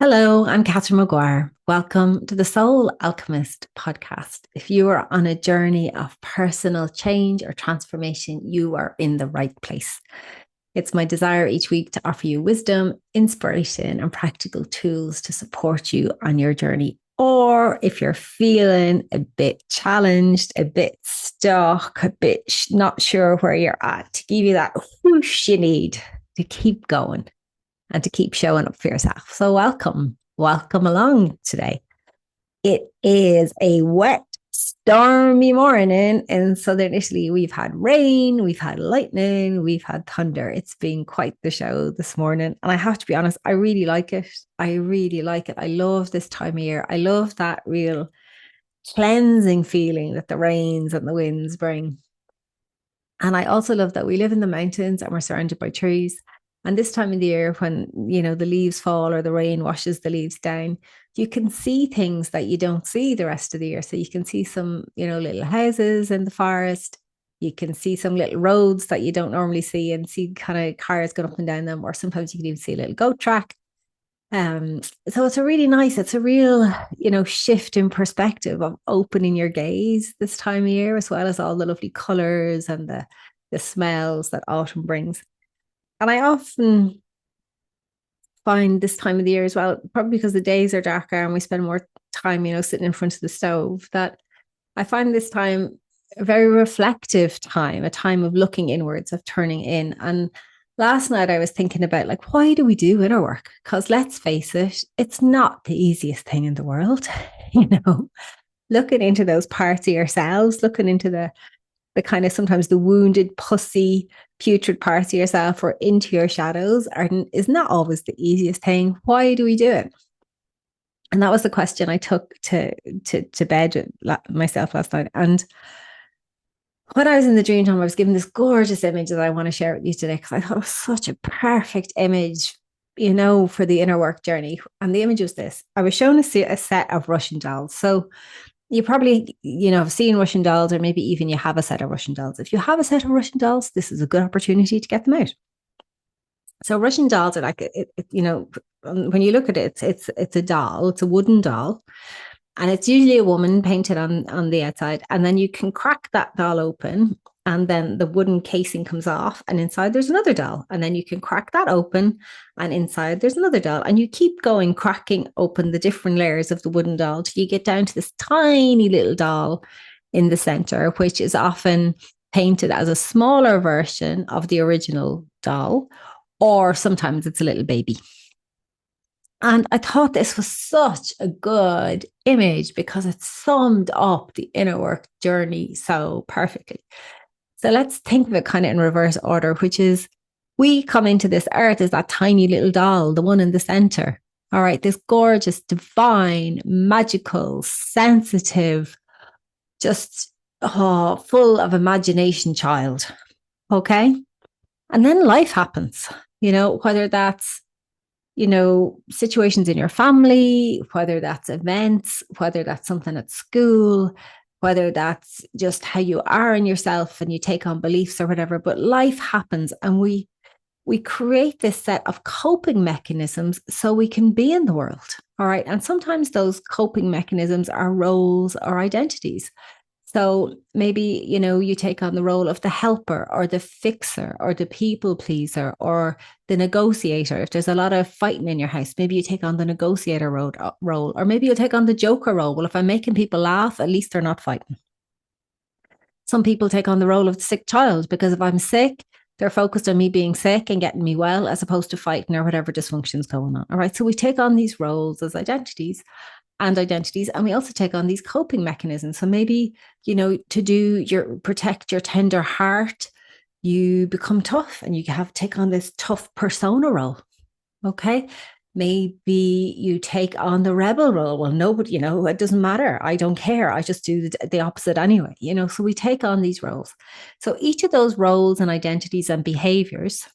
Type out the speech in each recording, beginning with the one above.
Hello, I'm Catherine Maguire. Welcome to the Soul Alchemist Podcast. If you are on a journey of personal change or transformation, you are in the right place. It's my desire each week to offer you wisdom, inspiration, and practical tools to support you on your journey. Or if you're feeling a bit challenged, a bit stuck, a bit not sure where you're at, to give you that whoosh you need to keep going and to keep showing up for yourself. So welcome along today. It is a wet, stormy morning in southern Italy. We've had rain, we've had lightning, we've had thunder. It's been quite the show this morning. And I have to be honest, I really like it. I really like it. I love this time of year. I love that real cleansing feeling that the rains and the winds bring. And I also love that we live in the mountains and we're surrounded by trees. And this time of the year, when, the leaves fall or the rain washes the leaves down, you can see things that you don't see the rest of the year. So you can see some, little houses in the forest. You can see some little roads that you don't normally see and see kind of cars going up and down them. Or sometimes you can even see a little goat track. So it's it's a real, shift in perspective of opening your gaze this time of year, as well as all the lovely colors and the smells that autumn brings. And I often find this time of the year as well, probably because the days are darker and we spend more time, sitting in front of the stove, that I find this time a very reflective time, a time of looking inwards, of turning in. And last night I was thinking about, like, why do we do inner work? Because let's face it, it's not the easiest thing in the world, looking into those parts of yourselves, looking into the kind of sometimes the wounded, pussy, putrid parts of yourself or into your shadows is not always the easiest thing. Why do we do it? And that was the question I took to bed with myself last night. And when I was in the dream time, I was given this gorgeous image that I want to share with you today, because I thought it was such a perfect image, for the inner work journey. And the image was this. I was shown a set of Russian dolls. So you probably, have seen Russian dolls, or maybe even you have a set of Russian dolls. If you have a set of Russian dolls, this is a good opportunity to get them out. So Russian dolls are like, when you look at it, it's a doll, it's a wooden doll, and it's usually a woman painted on the outside. And then you can crack that doll open, and then the wooden casing comes off, and inside there's another doll. And then you can crack that open, and inside there's another doll. And you keep going, cracking open the different layers of the wooden doll till you get down to this tiny little doll in the center, which is often painted as a smaller version of the original doll, or sometimes it's a little baby. And I thought this was such a good image because it summed up the inner work journey so perfectly. So let's think of it kind of in reverse order, which is, we come into this earth as that tiny little doll, the one in the center. All right, this gorgeous, divine, magical, sensitive, just full of imagination child. Okay. And then life happens, whether that's, situations in your family, whether that's events, whether that's something at school, whether that's just how you are in yourself and you take on beliefs or whatever. But life happens, and we create this set of coping mechanisms so we can be in the world. All right. And sometimes those coping mechanisms are roles or identities. So maybe, you take on the role of the helper or the fixer or the people pleaser or the negotiator. If there's a lot of fighting in your house, maybe you take on the negotiator role, or maybe you take on the joker role. Well, if I'm making people laugh, at least they're not fighting. Some people take on the role of the sick child, because if I'm sick, they're focused on me being sick and getting me well, as opposed to fighting or whatever dysfunction's going on. All right. So we take on these roles as identities. And we also take on these coping mechanisms. So maybe, to protect your tender heart, you become tough and you take on this tough persona role. Okay. Maybe you take on the rebel role. Well, nobody, it doesn't matter. I don't care. I just do the opposite anyway, so we take on these roles. So each of those roles and identities and behaviors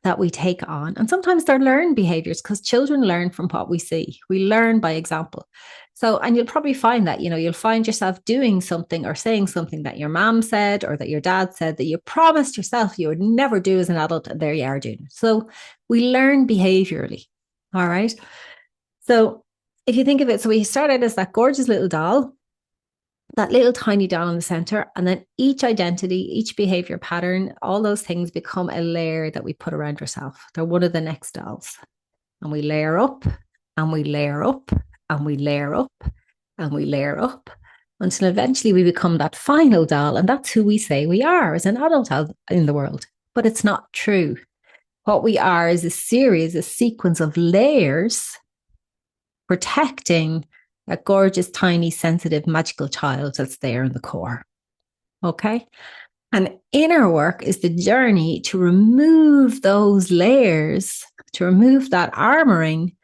that we take on, and sometimes they're learned behaviors, because children learn from what we see. We learn by example. So, and you'll probably find that, you'll find yourself doing something or saying something that your mom said or that your dad said that you promised yourself you would never do as an adult, and there you are doing it. So we learn behaviorally. All right. So if you think of it, so we start out as that gorgeous little doll, that little tiny doll in the center, and then each identity, each behavior pattern, all those things become a layer that we put around ourselves. They're one of the next dolls. And we layer up and we layer up and we layer up and we layer up until eventually we become that final doll. And that's who we say we are as an adult in the world. But it's not true. What we are is a sequence of layers protecting a gorgeous, tiny, sensitive, magical child that's there in the core. Okay. And inner work is the journey to remove those layers, to remove that armoring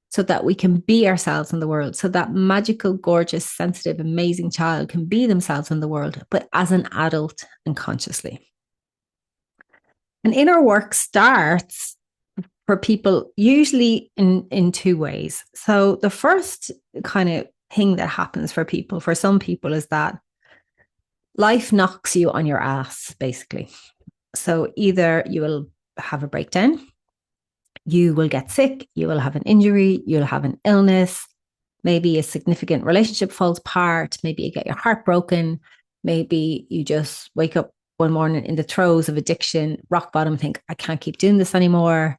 so that we can be ourselves in the world. So that magical, gorgeous, sensitive, amazing child can be themselves in the world, but as an adult and consciously. And inner work starts for people usually in two ways. So the first kind of thing that happens for people, for some people, is that life knocks you on your ass, basically. So either you will have a breakdown, you will get sick, you will have an injury, you'll have an illness, maybe a significant relationship falls apart, maybe you get your heart broken, maybe you just wake up one morning in the throes of addiction, rock bottom, think, I can't keep doing this anymore.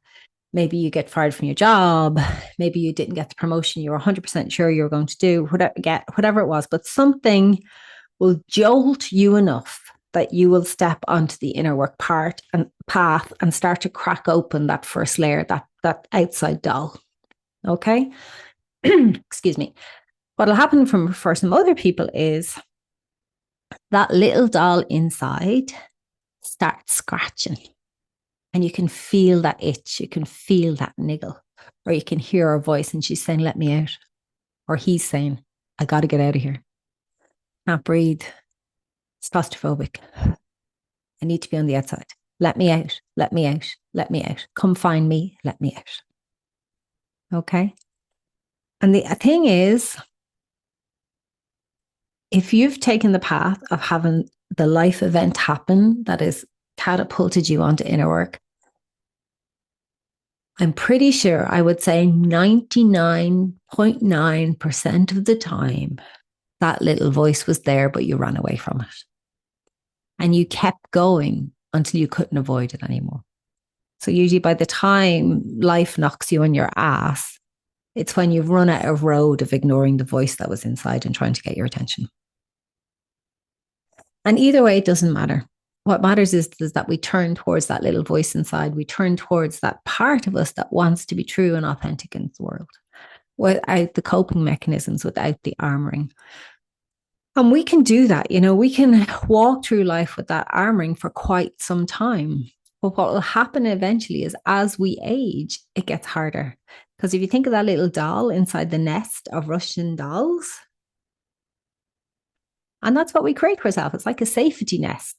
Maybe you get fired from your job. Maybe you didn't get the promotion you were 100% sure you were going to do, whatever it was. But something will jolt you enough that you will step onto the inner work part and path and start to crack open that first layer, that outside doll. Okay? Excuse me. What'll happen for some other people is that little doll inside starts scratching. And you can feel that itch, you can feel that niggle, or you can hear her voice and she's saying, let me out. Or he's saying, I got to get out of here. Can't breathe. It's claustrophobic. I need to be on the outside. Let me out, let me out, let me out. Come find me, let me out. Okay. And the thing is, if you've taken the path of having the life event happen that has catapulted you onto inner work, I'm pretty sure I would say 99.9% of the time, that little voice was there, but you ran away from it. And you kept going until you couldn't avoid it anymore. So usually by the time life knocks you on your ass, it's when you've run out of road of ignoring the voice that was inside and trying to get your attention. And either way, it doesn't matter. What matters is that we turn towards that little voice inside. We turn towards that part of us that wants to be true and authentic in the world without the coping mechanisms, without the armoring. And we can do that. We can walk through life with that armoring for quite some time. But what will happen eventually is as we age, it gets harder. Because if you think of that little doll inside the nest of Russian dolls, and that's what we create for ourselves. It's like a safety nest.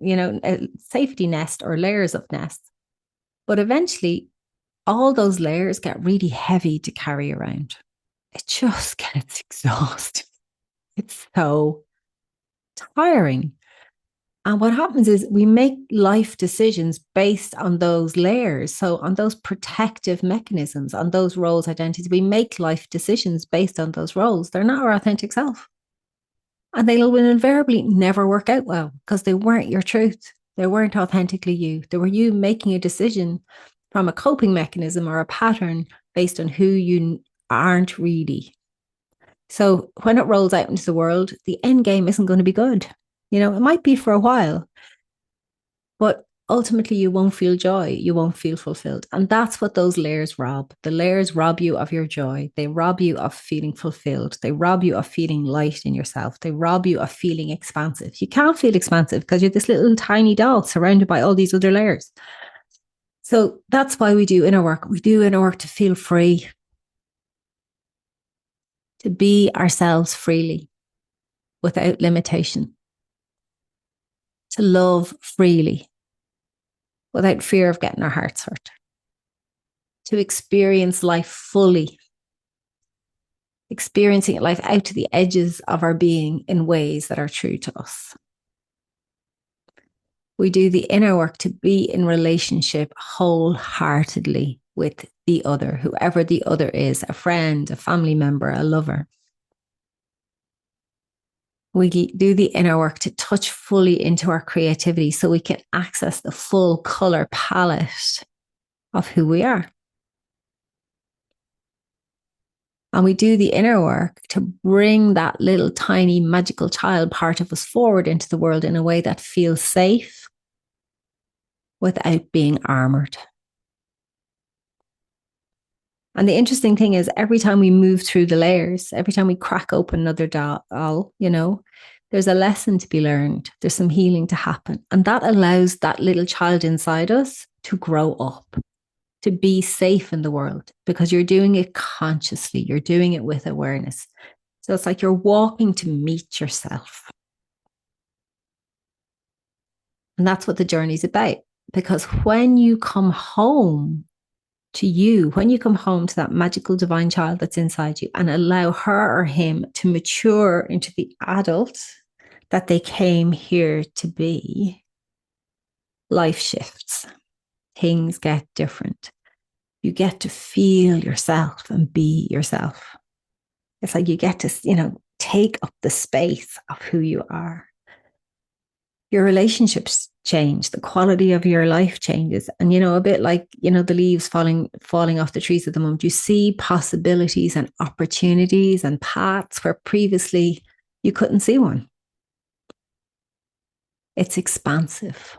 A safety nest or layers of nests. But eventually, all those layers get really heavy to carry around. It just gets exhausting. It's so tiring. And what happens is we make life decisions based on those layers. So on those protective mechanisms, on those roles, identities, we make life decisions based on those roles. They're not our authentic self. And they will invariably never work out well because they weren't your truth. They weren't authentically you. They were you making a decision from a coping mechanism or a pattern based on who you aren't really. So when it rolls out into the world, the end game isn't going to be good. It might be for a while, but ultimately you won't feel joy. You won't feel fulfilled. And that's what those layers rob. The layers rob you of your joy. They rob you of feeling fulfilled. They rob you of feeling light in yourself. They rob you of feeling expansive. You can't feel expansive because you're this little tiny doll surrounded by all these other layers. So that's why we do inner work. We do inner work to feel free, to be ourselves freely without limitation, to love freely without fear of getting our hearts hurt, to experience life fully, experiencing life out to the edges of our being in ways that are true to us. We do the inner work to be in relationship wholeheartedly with the other, whoever the other is, a friend, a family member, a lover. We do the inner work to touch fully into our creativity so we can access the full color palette of who we are. And we do the inner work to bring that little tiny magical child part of us forward into the world in a way that feels safe without being armored. And the interesting thing is, every time we move through the layers, every time we crack open another doll, there's a lesson to be learned. There's some healing to happen. And that allows that little child inside us to grow up, to be safe in the world, because you're doing it consciously. You're doing it with awareness. So it's like you're walking to meet yourself. And that's what the journey's about. Because when you come home to you, when you come home to that magical divine child that's inside you and allow her or him to mature into the adult that they came here to be, life shifts. Things get different. You get to feel yourself and be yourself. It's like you get to, take up the space of who you are. Your relationships change, the quality of your life changes. And, a bit like, the leaves falling off the trees at the moment, you see possibilities and opportunities and paths where previously you couldn't see one. It's expansive.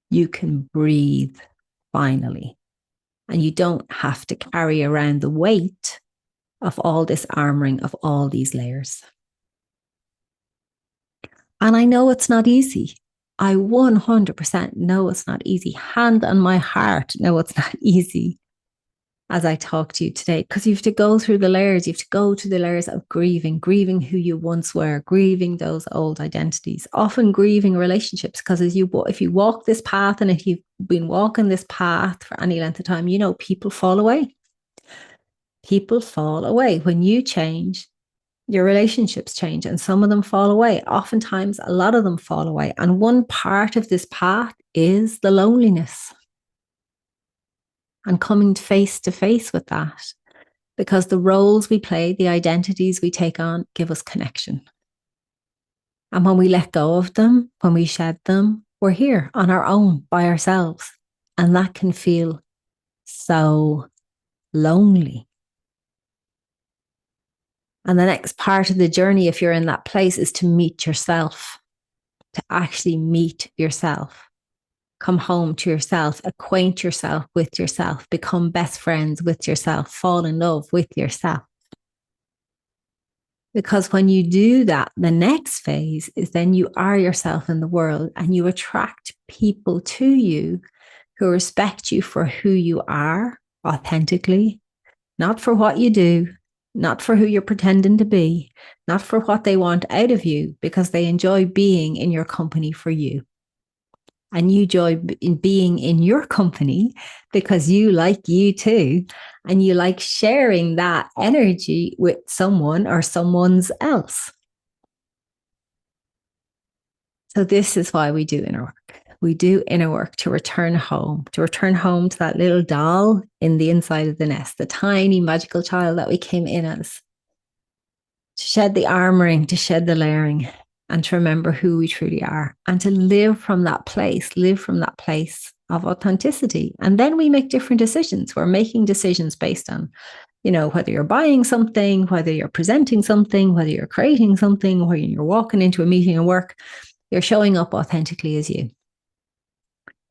You can breathe finally. And you don't have to carry around the weight of all this armoring, of all these layers. And I know it's not easy. I 100% know it's not easy. Hand on my heart, know it's not easy as I talk to you today, because you have to go through the layers. You have to go to the layers of grieving who you once were, grieving those old identities, often grieving relationships, because if you walk this path, and if you've been walking this path for any length of time, people fall away. People fall away. When you change, your relationships change, and some of them fall away. Oftentimes, a lot of them fall away. And one part of this path is the loneliness. And coming face to face with that, because the roles we play, the identities we take on, give us connection. And when we let go of them, when we shed them, we're here on our own by ourselves. And that can feel so lonely. And the next part of the journey, if you're in that place, is to meet yourself, to actually meet yourself. Come home to yourself, acquaint yourself with yourself, become best friends with yourself, fall in love with yourself. Because when you do that, the next phase is then you are yourself in the world, and you attract people to you who respect you for who you are authentically, not for what you do, not for who you're pretending to be, not for what they want out of you, because they enjoy being in your company for you. And you enjoy being in your company because you like you too. And you like sharing that energy with someone or someone's else. So this is why we do inner work. We do inner work to return home to that little doll in the inside of the nest, the tiny magical child that we came in as. To shed the armoring, to shed the layering, and to remember who we truly are, and to live from that place of authenticity. And then we make different decisions. We're making decisions based on, whether you're buying something, whether you're presenting something, whether you're creating something, whether you're walking into a meeting at work, you're showing up authentically as you.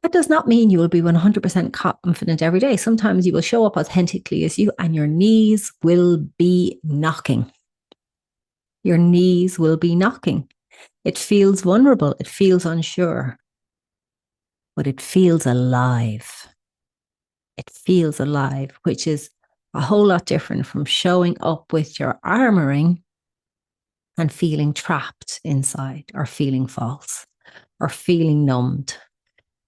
That does not mean you will be 100% confident every day. Sometimes you will show up authentically as you, and your knees will be knocking. Your knees will be knocking. It feels vulnerable. It feels unsure. But it feels alive. It feels alive, which is a whole lot different from showing up with your armoring and feeling trapped inside, or feeling false, or feeling numbed.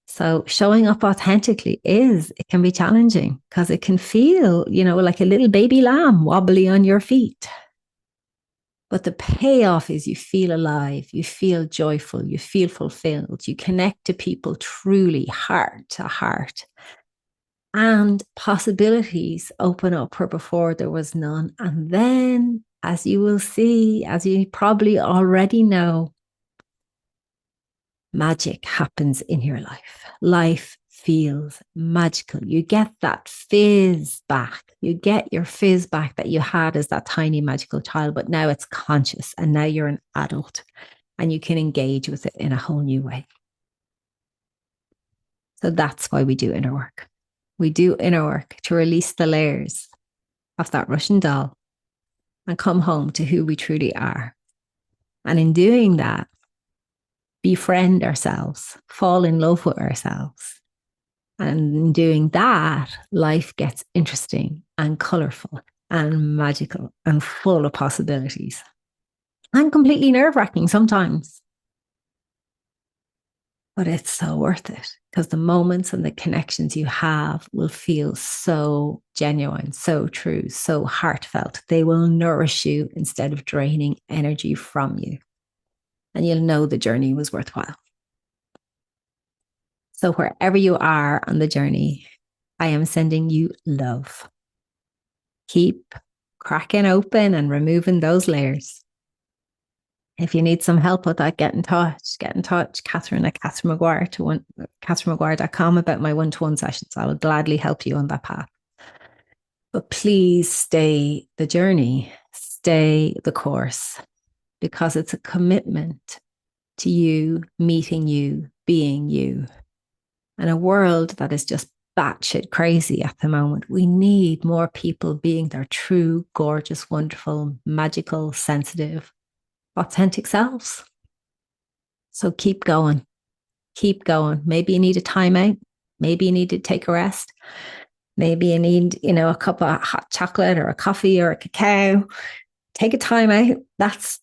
So showing up authentically it can be challenging, because it can feel, like a little baby lamb wobbly on your feet. But the payoff is you feel alive, you feel joyful, you feel fulfilled, you connect to people truly, heart to heart. and possibilities open up where before there was none. And then, as you will see, as you probably already know, magic happens in your life. Life feels magical. You get that fizz back. You get your fizz back that you had as that tiny magical child, but now it's conscious and now you're an adult and you can engage with it in a whole new way. So that's why we do inner work. We do inner work to release the layers of that Russian doll and come home to who we truly are. And in doing that, befriend ourselves, fall in love with ourselves. And in doing that, life gets interesting and colorful and magical and full of possibilities and completely nerve-wracking sometimes. But it's so worth it because the moments and the connections you have will feel so genuine, so true, so heartfelt. They will nourish you instead of draining energy from you. And you'll know the journey was worthwhile. So wherever you are on the journey, I am sending you love. Keep cracking open and removing those layers. If you need some help with that, get in touch. Catherine at CatherineMaguire.com about my one-to-one sessions. I will gladly help you on that path. But please stay the journey, stay the course, because it's a commitment to you, meeting you, being you. And a world that is just batshit crazy at the moment. We need more people being their true, gorgeous, wonderful, magical, sensitive, authentic selves. So keep going. Keep going. Maybe you need a timeout. Maybe you need to take a rest. Maybe you need, a cup of hot chocolate or a coffee or a cacao. Take a time out. That's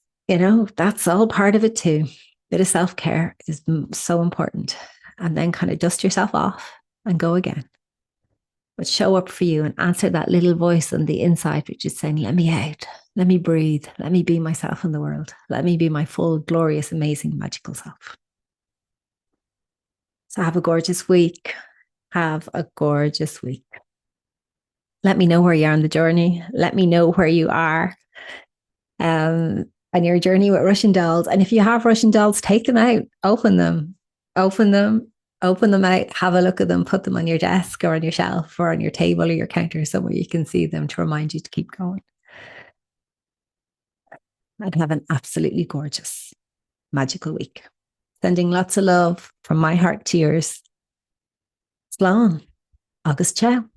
all part of it too. Bit of self-care is so important. And then kind of dust yourself off and go again. But show up for you and answer that little voice on the inside, which is saying, let me out, let me breathe, let me be myself in the world. Let me be my full, glorious, amazing, magical self. So have a gorgeous week. Have a gorgeous week. Let me know where you are on the journey. Let me know where you are on your journey with Russian dolls. And if you have Russian dolls, take them out, open them out, have a look at them, put them on your desk or on your shelf or on your table or your counter somewhere you can see them to remind you to keep going. And have an absolutely gorgeous, magical week. Sending lots of love from my heart to yours. Slán. Agus ciao.